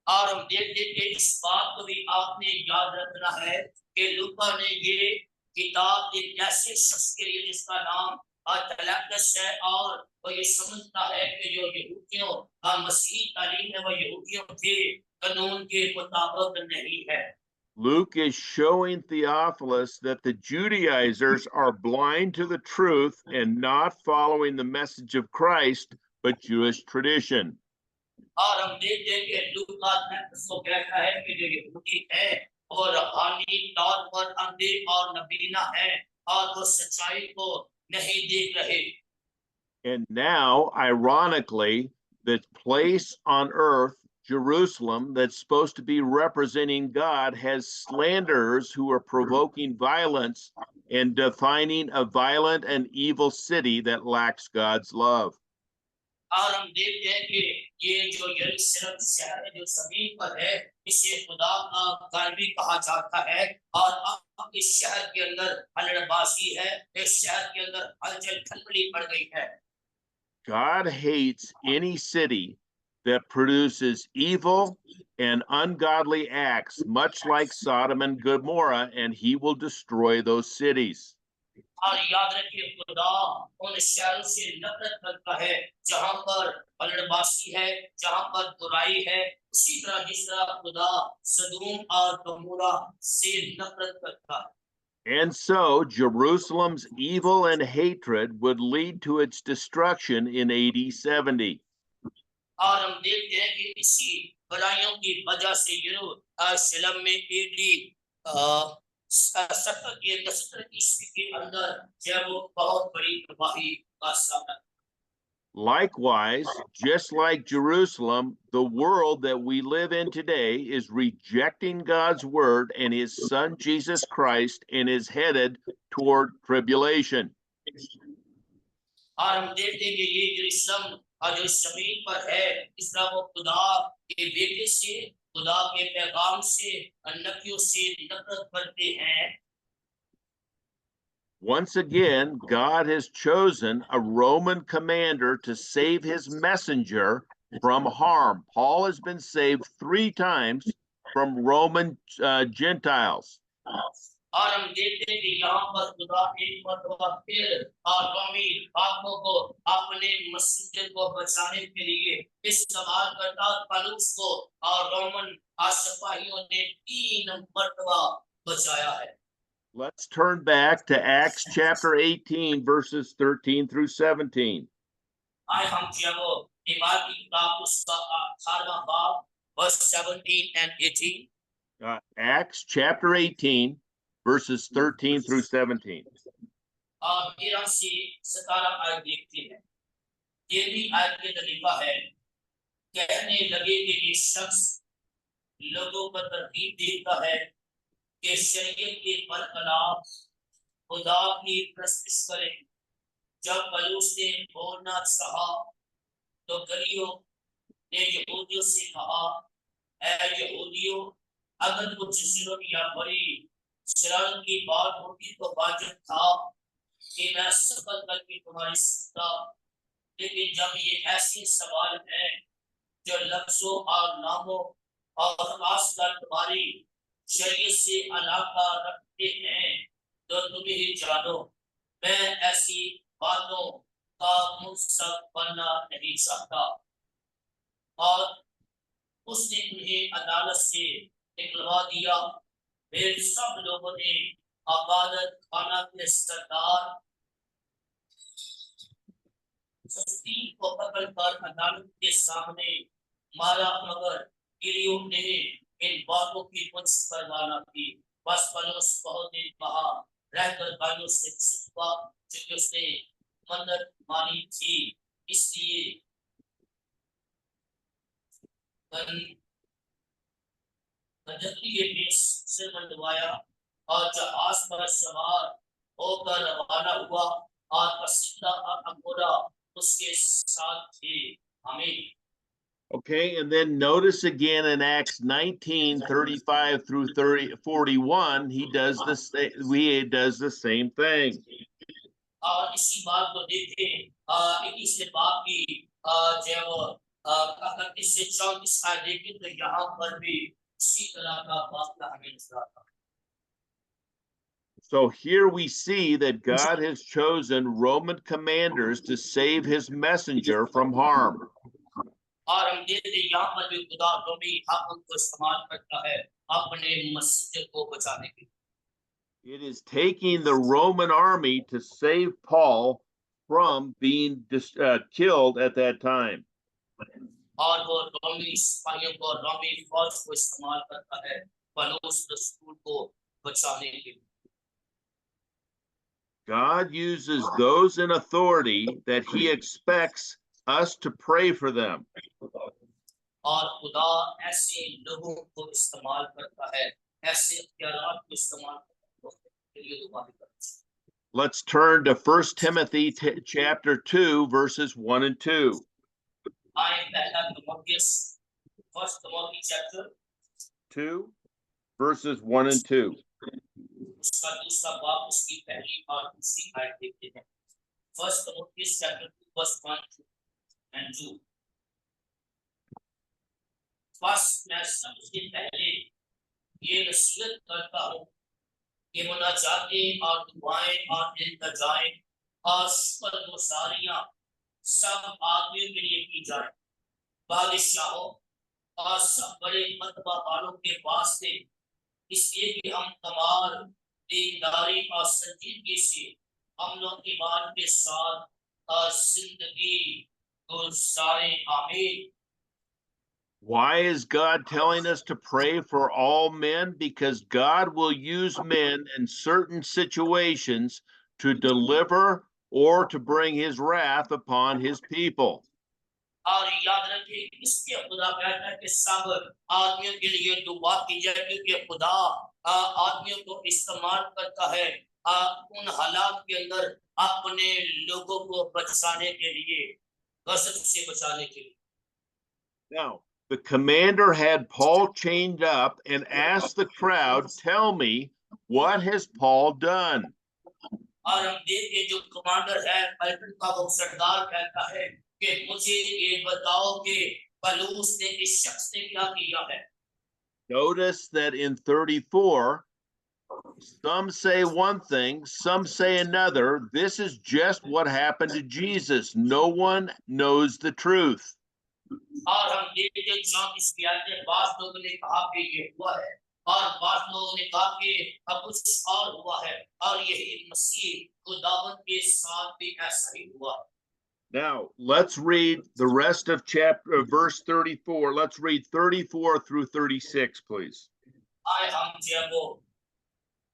और हम देखते हैं कि इस बात को भी आपने याद रखना है कि लूका ने ये किताब एक ऐसे शख्स के लिए जिसका नाम तलक्कस है और वो ये समझता है कि जो यहूदियों का मसीही तालीम है वो यहूदियों के कानून के मुताबिक नहीं है। Luke is showing Theophilus that the Judaizers are blind to the truth and not following the message of Christ, but Jewish tradition. और हम देखते हैं कि लूका को कहता है कि जो यहूदी है और रूहानी तौर पर अंधे और नबीना है और वो सच्चाई को नहीं देख रहे। And now, ironically, the place on earth, Jerusalem, that's supposed to be representing God, has slanderers who are provoking violence and defining a violent and evil city that lacks God's love. और हम देखते हैं कि ये जो यरूशलेम शहर है जो जमीन पर है इसे खुदा का घर भी कहा जाता है और अब इस शहर के अंदर हलड़बाजी है, इस शहर के अंदर हलचल खलबली पड़ गई है। God hates any city that produces evil and ungodly acts, much like Sodom and Gomorrah, and he will destroy those cities. और याद रखिए खुदा उन शहरों से नफरत करता है जहां पर हलड़बाजी है, जहां पर बुराई है, उसी तरह जिस तरह खुदा सदूम और गमोरा से नफरत करता है। And so Jerusalem's evil and hatred would lead to its destruction in AD 70. और हम देखते हैं कि इसी बुराइयों की वजह से यरूशलेम में एडी 70 ईस्वी के अंदर जब वो बहुत बड़ी तबाही का सामना। Likewise, just like Jerusalem, the world that we live in today is rejecting God's word and his son Jesus Christ and is headed toward tribulation. और हम देखते हैं कि ये यरूशलेम जो जमीन पर है इस तरह वो खुदा के बेटे से, खुदा के पैगाम से, नबियों से नफरत करते हैं। Once again, God has chosen a Roman commander to save his messenger from harm. Paul has been saved 3 times from Roman Gentiles. और हम देखते हैं कि यहाँ पर खुदा एक मरतबा फिर रोमी आत्मा को अपने मसीह को बचाने के लिए इस्तेमाल करता पौलुस को और रोमन सिपाहियों ने 3 मरतबा बचाया है। Let's turn back to Acts chapter 18, verses 13 through 17. आए हम चलो इबाद की किताब उसका 18वां बाब verse 17 and 18. Acts chapter 18, verses 13 through 17. और 13 से 17 आयत देखते हैं। 13वीं आयत के तरीका है, कहने लगे कि ये शख्स लोगों को तरकीब देता है कि शरीयत के बरखिलाफ खुदा की प्रस्तुत करें। जब पौलुस ने बोलना चाहा तो गल्लियों ने यहूदियों से कहा, ऐ यहूदियों, अगर कुछ जुल्म या बड़ी शरारत की बात होती तो वाजिब था कि मैं सफल करके तुम्हारी सुनता, लेकिन जब ये ऐसे सवाल हैं जो लफ्जों और नामों और खासकर तुम्हारी शरीयत से अलाका रखते हैं तो तुम ही जानो, मैं ऐसी बातों का मुंसब बनना नहीं चाहता। और उसने उन्हें अदालत से निकलवा दिया। फिर सब लोगों ने इबादत खाना के सरदार को पकड़कर अदालत के सामने मारा, मगर गिरियों ने इन बातों की मुझ परवाह न की। बस पौलुस बहुत दिन वहां रहकर भाइयों से सुखा क्योंकि उसने मन्नत मानी थी, इसलिए सिर मंडवाया और जहाज पर सवार होकर रवाना हुआ और पसीदा और अंगोरा उसके साथ थे। आमीन। Okay, and then notice again in Acts 19:35 through 41, he does the same thing. और इसी बात को देखें 21 बाब की जब 31 से 34 आयत देखें तो यहाँ पर भी उसी तरह का वाक़या हमें नजर आता है। So here we see that God has chosen Roman commanders to save his messenger from harm. और हम देखते हैं यहाँ पर भी खुदा रोमी हाकिम को इस्तेमाल करता है अपने मसीह को बचाने के लिए। It is taking the Roman army to save Paul from being killed at that time. और वो रोमी सिपाहियों को रोमी फौज को इस्तेमाल करता है पौलुस रसूल को बचाने के लिए। God uses those in authority that he expects us to pray for them. और खुदा ऐसे लोगों को इस्तेमाल करता है ऐसे अख्तियारात को इस्तेमाल करके लिए दुआ करता है। Let's turn to 1 Timothy chapter 2 verses 1 and 2. आए पहला तिमोथेयुस first Timothy chapter 2 verses 1 and 2. उसका दूसरा बाब उसकी पहली और दूसरी आयत देखते हैं। First Timotheus chapter 2 verse 1 and 2। First मैं सबसे पहले ये नसीहत करता हूँ कि मुनाजातें और दुआएं और इल्तिजाएं और शुक्रगुजारियां सब आदमियों के लिए की जाए, बादशाहों और सब बड़े मतबा वालों के वास्ते, इसलिए कि हम तमाम दीनदारी और संजीदगी से हम लोग ईमान के साथ जिंदगी गुजारे। आमीन। Why is God telling us to pray for all men? Because God will use men in certain situations to deliver or to bring his wrath upon his people. और याद रखिए इसके खुदा कहता है कि सब आदमियों के लिए दुआ की जाए क्योंकि खुदा आदमियों को इस्तेमाल करता है उन हालात के अंदर अपने लोगों को बचाने के लिए, गजब से बचाने के लिए। Now, the commander had Paul chained up and asked the crowd, "Tell me, what has Paul done?" और हम देखिए जो कमांडर है पलटन का वो सरदार कहता है कि मुझे ये बताओ कि पौलुस ने इस शख्स ने क्या किया है। Notice that in 34, some say one thing, some say another. This is just what happened to Jesus. No one knows the truth. और हम देखते हैं 34 की आयत में बास लोगों ने कहा कि ये हुआ है और बास लोगों ने कहा कि अब कुछ और हुआ है और यही मसीह खुदावंद के साथ भी ऐसा ही हुआ। Now, let's read the rest of verse 34. Let's read 34 through 36, please. आए हम जब वो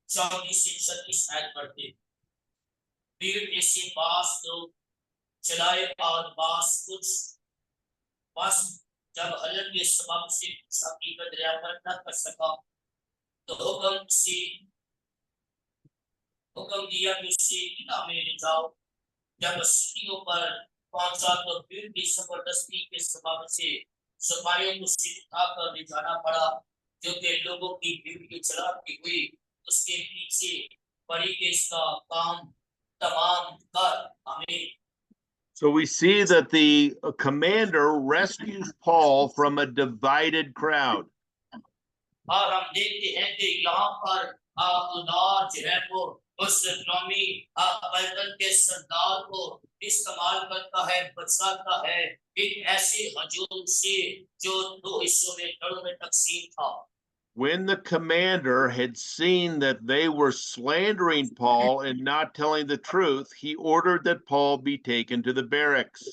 34 से 36 आयत पढ़ते, भीड़ ऐसे बास लोग चलाए और बास कुछ बस जब हलन के सबब से हकीकत दरियाफत न कर सका तो हुक्म दिया कि उसे किला में ले जाओ। जब सीढ़ियों पर पहुंचा तो भीड़ की जबरदस्ती के सबब से सिपाहियों को सिर उठाकर ले जाना पड़ा, जो कि लोगों की भीड़ की चलाकी हुई उसके पीछे पड़ी कि इसका काम तमाम कर। आमीन। So we see that the commander rescues Paul from a divided crowd. और हम देखते हैं कि यहाँ पर खुदा जो है वो उस रोमी पलटन के सरदार को इस्तेमाल करता है, बचाता है एक ऐसे हजूम से जो दो हिस्सों में टुकड़ों में तकसीम था। When the commander had seen that they were slandering Paul and not telling the truth, he ordered that Paul be taken to the barracks.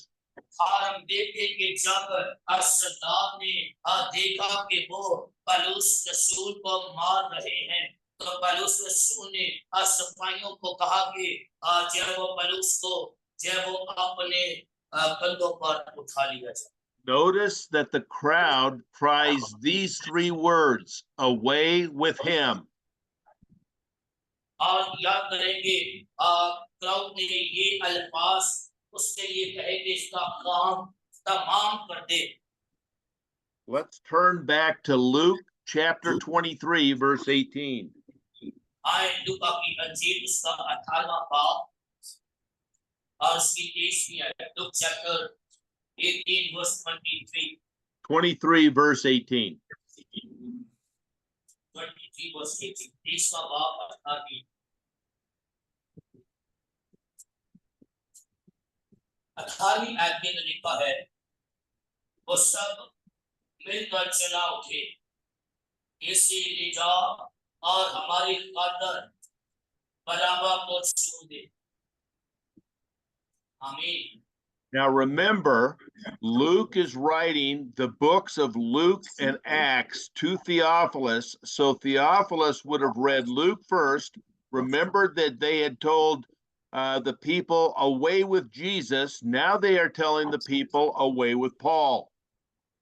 और हम देखते कि जब सरदार ने देखा कि वो पौलुस रसूल को मार रहे हैं तो पौलुस रसूल ने सिपाहियों को कहा कि जब वो पौलुस को जब वो अपने कंधों पर उठा लिया जाए। Notice that the crowd cries these three words, "Away with him." और याद करेंगे क्राउड ने ये अल्फाज उसके लिए कहे कि इसका काम तमाम कर दे। Let's turn back to Luke chapter 23, verse 18. आए लूका की अंजील उसका 18वां बाब और उसकी 23वीं आयत। Look chapter 18 verse 23। 23, verse 18. 23 verse 18। 23वां बाब 18वीं 18वीं आयत में लिखा है, वो सब मिलकर चला उठे, इसे ले जा और हमारी खातर बराबा को छोड़ दे। आमीन। Now remember, Luke is writing the books of Luke and Acts to Theophilus. So Theophilus would have read Luke first, remembered that they had told the people away with Jesus. Now they are telling the people away with Paul.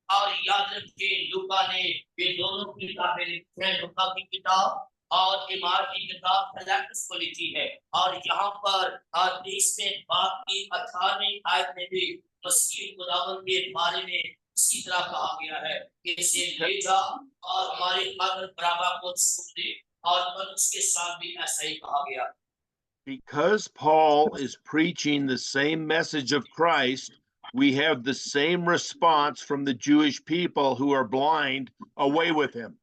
और याद रखिए लूका ने ये दोनों किताबें लिखी हैं, लूका की किताब और इमार की किताब फिलिप्पिस को लिखी है। और यहाँ पर 23वें बाब की 18वीं आयत में भी मसीह खुदावंद के बारे में इसी तरह कहा गया है कि इसे ले जा और हमारे खातिर बराबा को छोड़ दे। और उसके साथ भी ऐसा ही कहा गया। Because Paul is preaching the same message of Christ, we have the same response from the Jewish people who are blind, away with him.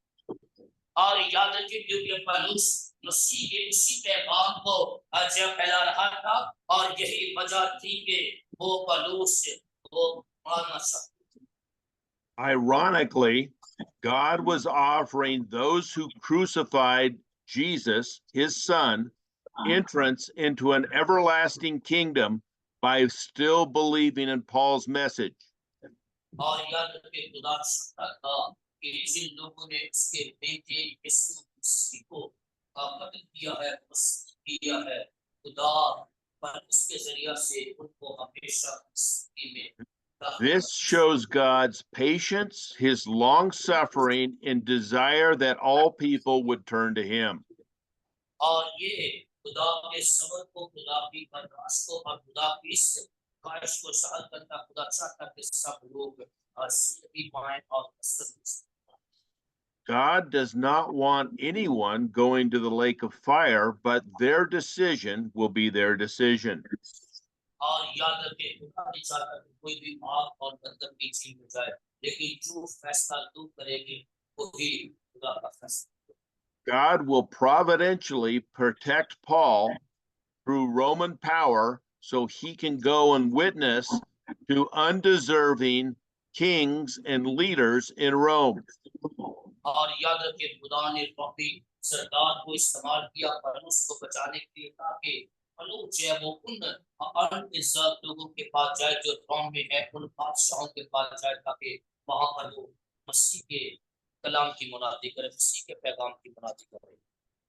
और याद रखिए क्योंकि पौलुस मसीह के उसी पैगाम को जब फैला रहा था और यही वजह थी कि वो पौलुस को मारना चाहते। Ironically, God was offering those who crucified Jesus, his son, entrance into an everlasting kingdom by still believing in Paul's message. और याद रखिए खुदा चाहता था कि जिन लोगों ने उसके बेटे यीशु मसीह को कत्ल किया है खुदा पर उसके जरिया से उनको हमेशा मसीह में। This shows God's patience, his long suffering, and desire that all people would turn to him. और ये खुदा के सबर को, खुदा की बर्दाश्त को और खुदा की इस ख्वाहिश को सहन करता खुदा चाहता कि सब लोग जिंदगी पाएं और God does not want anyone going to the lake of fire, but their decision will be their decision. और याद रखें खुदा नहीं चाहता कि कोई भी आग और गंधक की झील में जाए, लेकिन जो फैसला लोग करेंगे वही खुदा का फैसला। God will providentially protect Paul through Roman power so he can go and witness to undeserving kings and leaders in Rome. और याद रखिए खुदा ने अपनी सरकार को इस्तेमाल किया पौलुस को बचाने के लिए ताकि पौलुस जो है वो उन अनइज्जत लोगों के पास जाए जो रोम में है, उन बादशाहों के पास जाए ताकि वहां पर वो मसीह के कलाम की मुनादी करे, मसीह के पैगाम की मुनादी करे।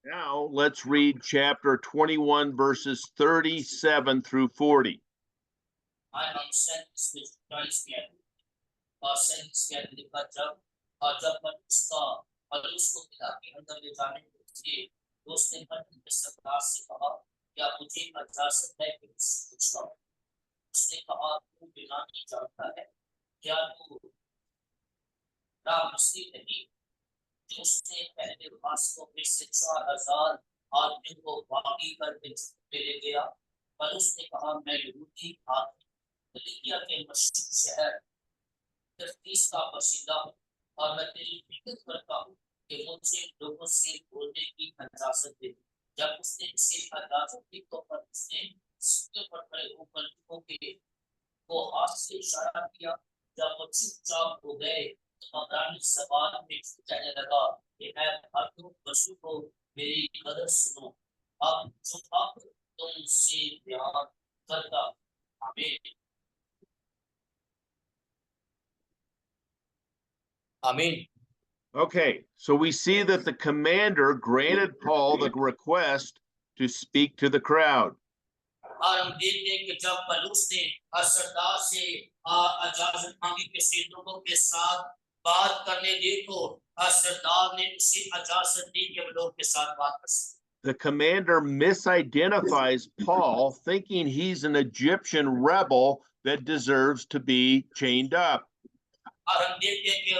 Now let's read chapter 21 verses 37 through 40. I am sent with Christ yet, or sent yet लिखा जब पौलुस को पिता के अंदर ले जाने के लिए उसने अपने सरदार से कहा, क्या मुझे इजाजत है कि मुझसे पूछना? उसने कहा, तू बिना नहीं जानता है क्या तू राम मसीह नहीं जो उसने पहले वास्तव में से 4000 आदमियों को बागी करके छुट्टे ले गया? पर उसने कहा, मैं यहूदी आदमी गलीलिया के मशहूर शहर तर्तीस का बशिंदा हूँ और मैं तेरी फिक्र करता हूँ कि मुझसे लोगों से बोलने की इजाजत दे। जब उसने इसे इजाजत दी तो पर उसने उसके ऊपर खड़े होकर लोगों के को हाथ से इशारा किया। जब वो चुपचाप हो गए तो अब्रानी सवाल में कहने लगा कि मैं भाइयों बच्चों को मेरी कदर सुनो, अब जो अब तुमसे ध्यान करता। आमीन आमीन। Okay, so we see that the commander granted Paul the request to speak to the crowd. और हम देखते हैं कि जब पौलुस ने सरदार से इजाजत मांगी कि लोगों के साथ बात करने दे तो सरदार ने उसे इजाजत दी कि लोगों के साथ बात कर सके। The commander misidentifies Paul, thinking he's an Egyptian rebel that deserves to be chained up. और हम देखते हैं कि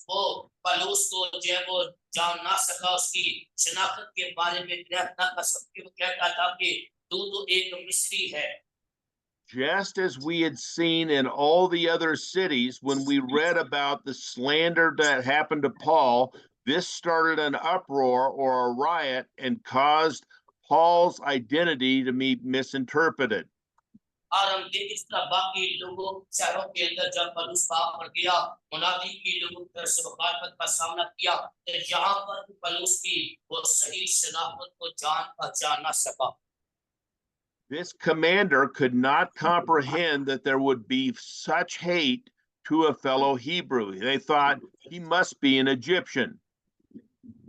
वो पौलुस को जो है वो जान ना सका, उसकी शनाख्त के बारे में ग्रहण ना कर सके। वो कहता था कि तू तो एक मिस्री है। Just as we had seen in all the other cities when we read about the slander that happened to Paul, this started an uproar or a riot and caused Paul's identity to be misinterpreted. और हम देख इस तरह बाकी लोगों शहरों के अंदर जब पौलुस पाप कर गया, मुनादी की लोगों की तरफ से मुखालफत का सामना किया, तो यहाँ पर पौलुस की वो सही शनाख्त को जान पहचान ना सका। This commander could not comprehend that there would be such hate to a fellow Hebrew. They thought he must be an Egyptian.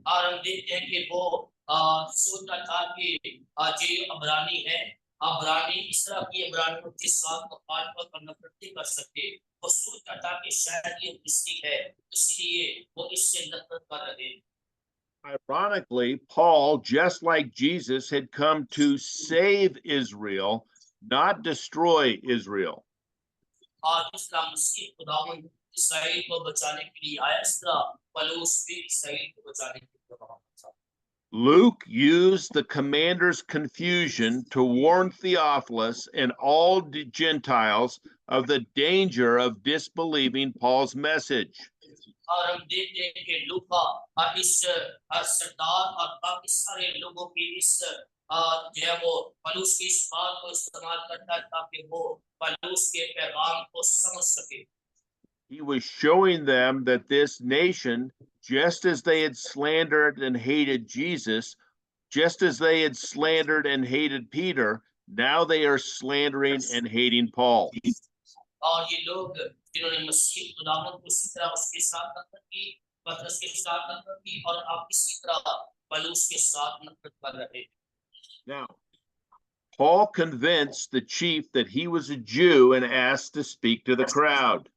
और हम देखते हैं कि वो सोचता था कि जी अबरानी है, अबरानी इस तरह की अबरानियों के साथ मुखालफत और नफरत नहीं कर सकते। वो सोचता था कि शायद ये मिस्री है, इसलिए वो इससे नफरत कर रहे हैं। Ironically, Paul, just like Jesus, had come to save Israel, not destroy Israel. और इसका मसीह खुदावंद इसराइल को बचाने के लिए आया, इस तरह पौलुस भी इसराइल को बचाने के लिए वहां था। Luke used the commander's confusion to warn Theophilus and all Gentiles of the danger of disbelieving Paul's message. और हम देखते हैं कि लूका इस सरदार और बाकी सारे लोगों की इस जो है वो पौलुस की इस बात को इस्तेमाल करता है ताकि वो पौलुस के पैगाम को समझ सके। He was showing them that this nation, just as they had slandered and hated Jesus, just as they had slandered and hated Peter, now they are slandering and hating Paul. और ये लोग जिन्होंने मसीह खुदावंद को इसी तरह उसके साथ नफरत की, पतरस के साथ नफरत की, और आप इसी तरह पौलुस के साथ नफरत कर रहे हैं। Now, Paul convinced the chief that he was a Jew and asked to speak to the crowd.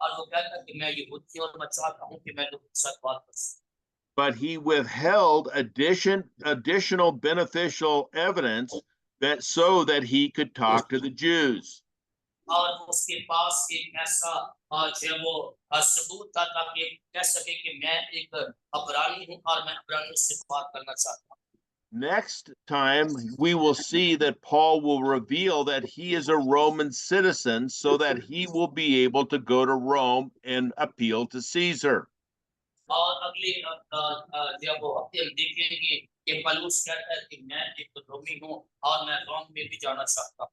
और वो कहता है कि मैं यहूदी हूं और मैं चाहता हूं कि मैं लोगों के साथ बात कर सकूं। But he withheld additional beneficial evidence that so that he could talk to the Jews. और उसके पास एक ऐसा जो है वो सबूत था ताकि कह सके कि मैं एक अबरानी हूं और मैं अबरानियों से बात करना चाहता हूं। Next time, we will see that Paul will reveal that he is a Roman citizen so that he will be able to go to Rome and appeal to Caesar. और अगले जब वो हफ्ते हम देखेंगे कि पौलुस कहता है कि मैं एक रोमी हूं और मैं रोम में भी जाना चाहता हूं।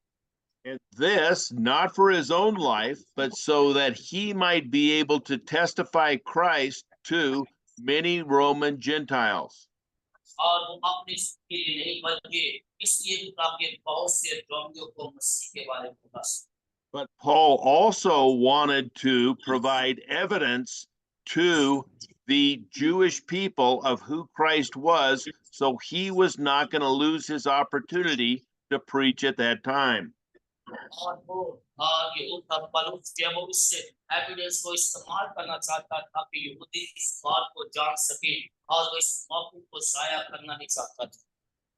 And this, not for his own life, but so that he might be able to testify Christ to many Roman Gentiles. और वो अपने के लिए नहीं बल्कि इसलिए ताकि बहुत से रोमियों को मसीह के बारे में बता सके। But Paul also wanted to provide evidence to the Jewish people of who Christ was, so he was not going to lose his opportunity to preach at that time. और वो यहूदा पौलुस जो है वो इस एविडेंस को इस्तेमाल करना चाहता था कि यहूदी इस बात को जान सके और वो इस मौके को जाया करना नहीं चाहता था।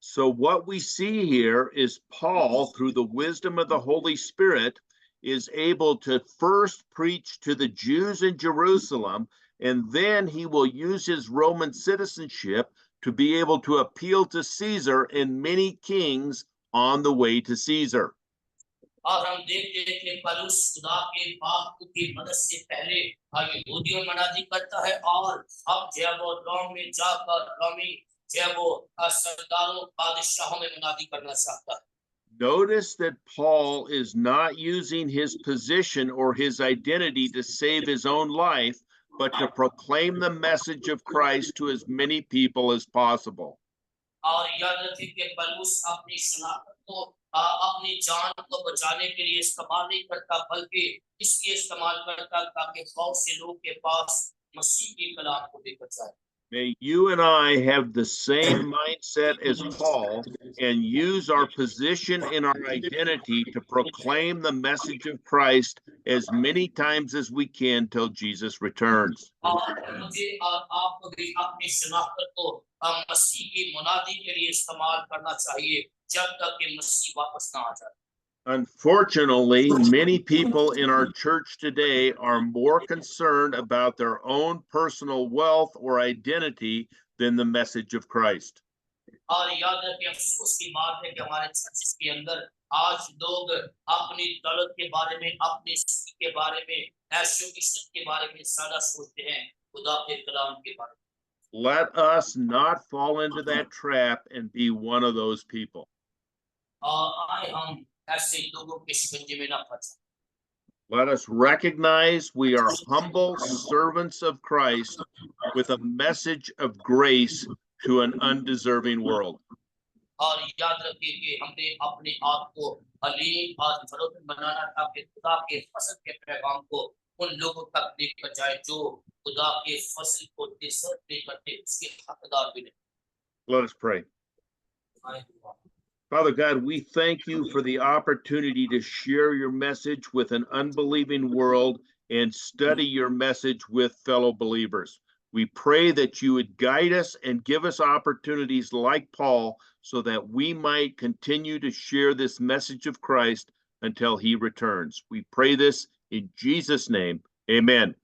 So, what we see here is Paul, through the wisdom of the Holy Spirit, is able to first preach to the Jews in Jerusalem, and then he will use his Roman citizenship to be able to appeal to Caesar and many kings on the way to Caesar. और हम देखते हैं कि पौलुस खुदा के पाक की मदद से पहले यहूदियों में मनादी करता है और अब जो है वो रोम में जाकर रोमी जो है वो सरदारों बादशाहों में मनादी करना चाहता है। Notice that Paul is not using his position or his identity to save his own life, but to proclaim the message of Christ to as many people as possible. और याद रखें कि पौलुस अपनी शनाख्त को अपनी जान को बचाने के लिए इस्तेमाल नहीं करता, बल्कि इसलिए इस्तेमाल करता ताकि बहुत से लोगों के पास मसीह के कलाम को लेकर जाए। May you and I have the same mindset as Paul and use our position and our identity to proclaim the message of Christ as many times as we can till Jesus returns. और मुझे और आपको भी अपनी शनाख्त को मसीह की मुनादी के लिए इस्तेमाल करना चाहिए जब तक कि मसीह वापस ना आ जाए। Unfortunately, many people in our church today are more concerned about their own personal wealth or identity than the message of Christ. और याद रखें, अफसोस की बात है कि हमारे चर्च के अंदर आज लोग अपनी दौलत के बारे में, अपनी स्थिति के बारे में, ऐशो इज्जत के बारे में ज्यादा सोचते हैं खुदा के कलाम के बारे में। Let us not fall into that trap and be one of those people. और आए हम ऐसे लोगों के शिकंजे में ना फंसे। Let us recognize we are humble servants of Christ with a message of grace to an undeserving world. और याद रखिए कि हमने अपने आप को अलीम और फरोख्त बनाना ताकि खुदा के फसल के पैगाम को उन लोगों तक लेकर जाए जो खुदा के फसल को डिजर्व नहीं करते, उसके हकदार भी नहीं। Let us pray. Father God, we thank you for the opportunity to share your message with an unbelieving world and study your message with fellow believers. We pray that you would guide us and give us opportunities like Paul so that we might continue to share this message of Christ until he returns. We pray this in Jesus' name. Amen.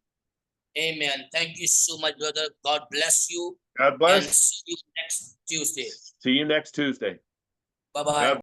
Amen. Thank you so much, brother. God bless you. God And bless. see you next Tuesday. See you next Tuesday. Bye-bye.